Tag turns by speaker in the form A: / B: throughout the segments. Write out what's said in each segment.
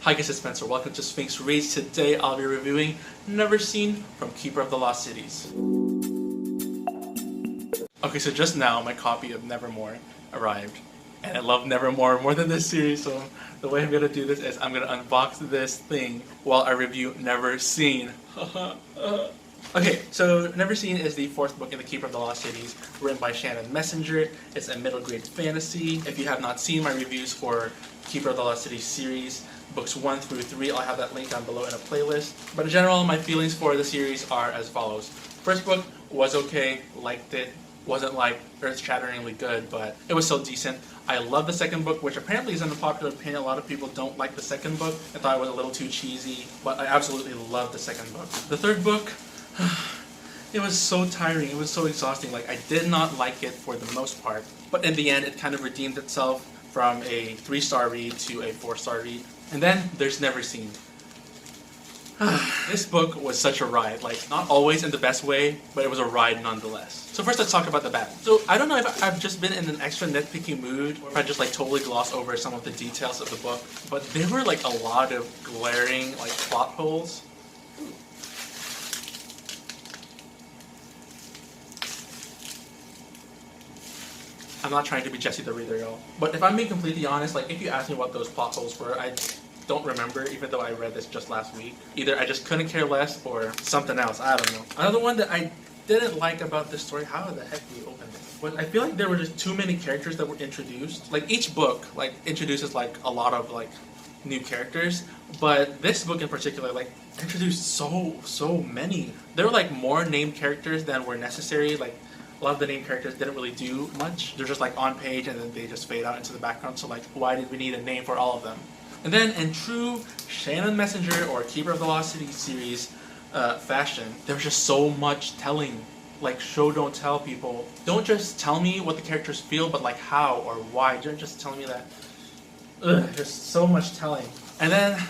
A: Hi guys, it's Spencer. Welcome to Sphinx Reads. Today I'll be reviewing Neverseen from Keeper of the Lost Cities. Okay, so just now my copy of Nevermore arrived. And I love Nevermore more than this series, so the way I'm going to do this is I'm going to unbox this thing while I review Neverseen. Okay, so Neverseen is the fourth book in the Keeper of the Lost Cities, written by Shannon Messenger. It's a middle grade fantasy. If you have not seen my reviews for Keeper of the Lost Cities series, books 1 through 3, I'll have that link down below in a playlist. But in general, my feelings for the series are as follows. First book was okay, liked it. Wasn't like earth-shatteringly good, but it was still decent. I love the second book, which apparently is an unpopular opinion. A lot of people don't like the second book. I thought it was a little too cheesy, but I absolutely love the second book. The third book, it was so tiring. It was so exhausting. Like, I did not like it for the most part, but in the end, it kind of redeemed itself from a 3-star read to a 4-star read. And then there's Neverseen. This book was such a ride, like not always in the best way, but it was a ride nonetheless. So first let's talk about the bad. So I don't know if I've just been in an extra nitpicky mood or if I just like totally gloss over some of the details of the book, but there were like a lot of glaring like plot holes. I'm not trying to be Jesse the Reader, y'all. But if I'm being completely honest, like if you ask me what those plot holes were, I don't remember, even though I read this just last week. Either I just couldn't care less or something else, I don't know. Another one that I didn't like about this story, how the heck do you open this? But I feel like there were just too many characters that were introduced. Like each book like introduces like a lot of like new characters, but this book in particular like introduced so many. There were like more named characters than were necessary. Like a lot of the named characters didn't really do much. They're just like on page and then they just fade out into the background. So like why did we need a name for all of them? And then in true Shannon Messenger or Keeper of the Lost Cities series fashion, there was just so much telling. Like show don't tell people. Don't just tell me what the characters feel, but like how or why. Don't just tell me that. There's so much telling. And then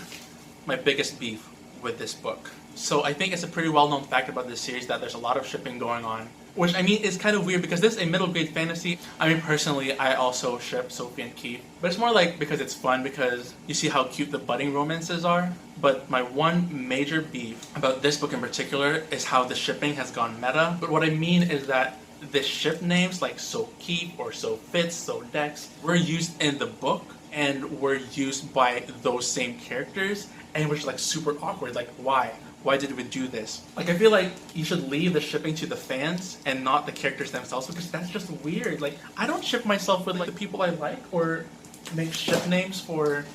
A: my biggest beef with this book. So I think it's a pretty well-known fact about this series that there's a lot of shipping going on. Which, I mean, is kind of weird because this is a middle-grade fantasy. I mean, personally, I also ship Sophie and Keith. But it's more like because it's fun, because you see how cute the budding romances are. But my one major beef about this book in particular is how the shipping has gone meta. But what I mean is that the ship names like So Keith or So Fitz, So Dex were used in the book and were used by those same characters. And it was like super awkward. Like, why? Why did we do this? Like, I feel like you should leave the shipping to the fans and not the characters themselves, because that's just weird. Like, I don't ship myself with like the people I like or make ship names for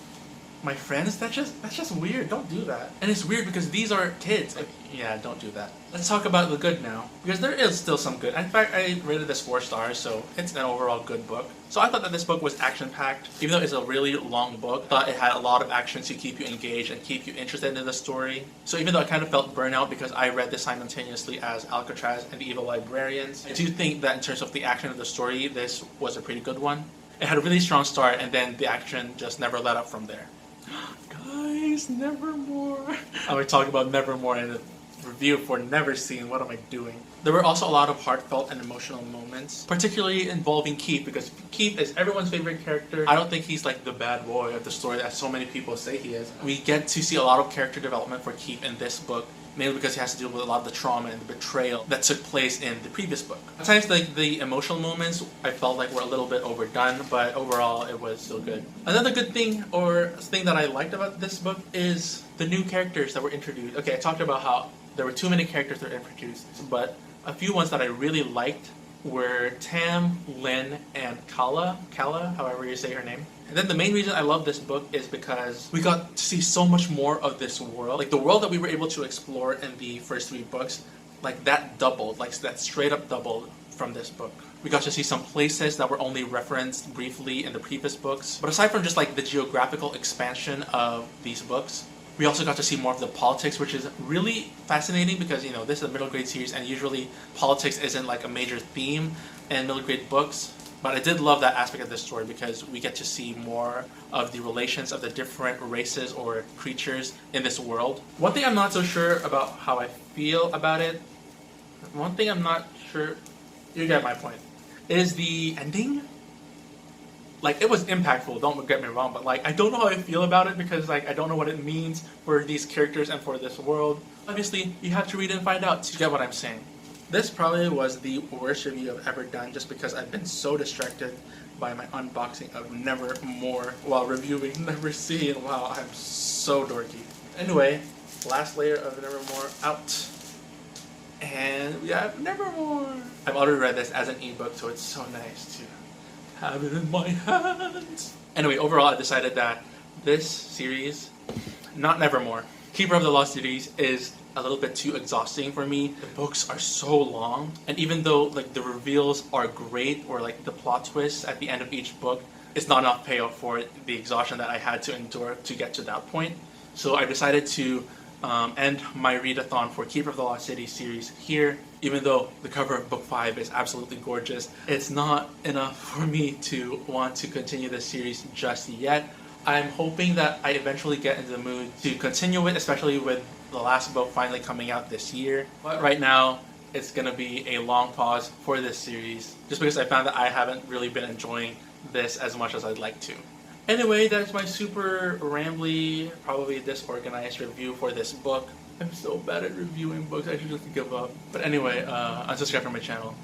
A: my friends. That's just weird. Don't do that. And it's weird because these are kids. Like, yeah, don't do that. Let's talk about the good now, because there is still some good. In fact, I rated this 4 stars, so it's an overall good book. So I thought that this book was action-packed. Even though it's a really long book, I thought it had a lot of action to keep you engaged and keep you interested in the story. So even though I kind of felt burnout because I read this simultaneously as Alcatraz and the Evil Librarians, I do think that in terms of the action of the story, this was a pretty good one. It had a really strong start, and then the action just never let up from there. Guys, Nevermore. I was talking about Nevermore in a review for Neverseen. What am I doing? There were also a lot of heartfelt and emotional moments, particularly involving Keith, because Keith is everyone's favorite character. I don't think he's like the bad boy of the story that so many people say he is. We get to see a lot of character development for Keith in this book, mainly because he has to deal with a lot of the trauma and the betrayal that took place in the previous book. At times, like the emotional moments, I felt like were a little bit overdone, but overall, it was still good. Another good thing, or thing that I liked about this book, is the new characters that were introduced. Okay, I talked about how there were too many characters that were introduced, but a few ones that I really liked were Tam, Lynn, and Kala, however you say her name. And then the main reason I love this book is because we got to see so much more of this world. Like the world that we were able to explore in the first 3 books, like that doubled, like that straight up doubled from this book. We got to see some places that were only referenced briefly in the previous books. But aside from just like the geographical expansion of these books, we also got to see more of the politics, which is really fascinating because, you know, this is a middle grade series and usually politics isn't like a major theme in middle grade books. But I did love that aspect of this story because we get to see more of the relations of the different races or creatures in this world. One thing I'm not so sure about how I feel about it, one thing I'm not sure, you get my point, is the ending. Like, it was impactful, don't get me wrong, but like, I don't know how I feel about it because like, I don't know what it means for these characters and for this world. Obviously, you have to read and find out to get what I'm saying. This probably was the worst review I've ever done just because I've been so distracted by my unboxing of Nevermore while reviewing Neverseen. Wow, I'm so dorky. Anyway, last layer of Nevermore out. And we have Nevermore. I've already read this as an ebook, so it's so nice to have it in my hands. Anyway, overall I decided that this series, not Nevermore, Keeper of the Lost series is a little bit too exhausting for me. The books are so long, and even though like the reveals are great or like the plot twists at the end of each book, it's not enough payoff for the exhaustion that I had to endure to get to that point. So I decided to end my readathon for Keeper of the Lost City series here. Even though the cover of book 5 is absolutely gorgeous, it's not enough for me to want to continue this series just yet. I'm hoping that I eventually get into the mood to continue it, especially with the last book finally coming out this year. But right now, it's going to be a long pause for this series, just because I found that I haven't really been enjoying this as much as I'd like to. Anyway, that's my super rambly, probably disorganized review for this book. I'm so bad at reviewing books, I should just give up. But anyway, unsubscribe from my channel.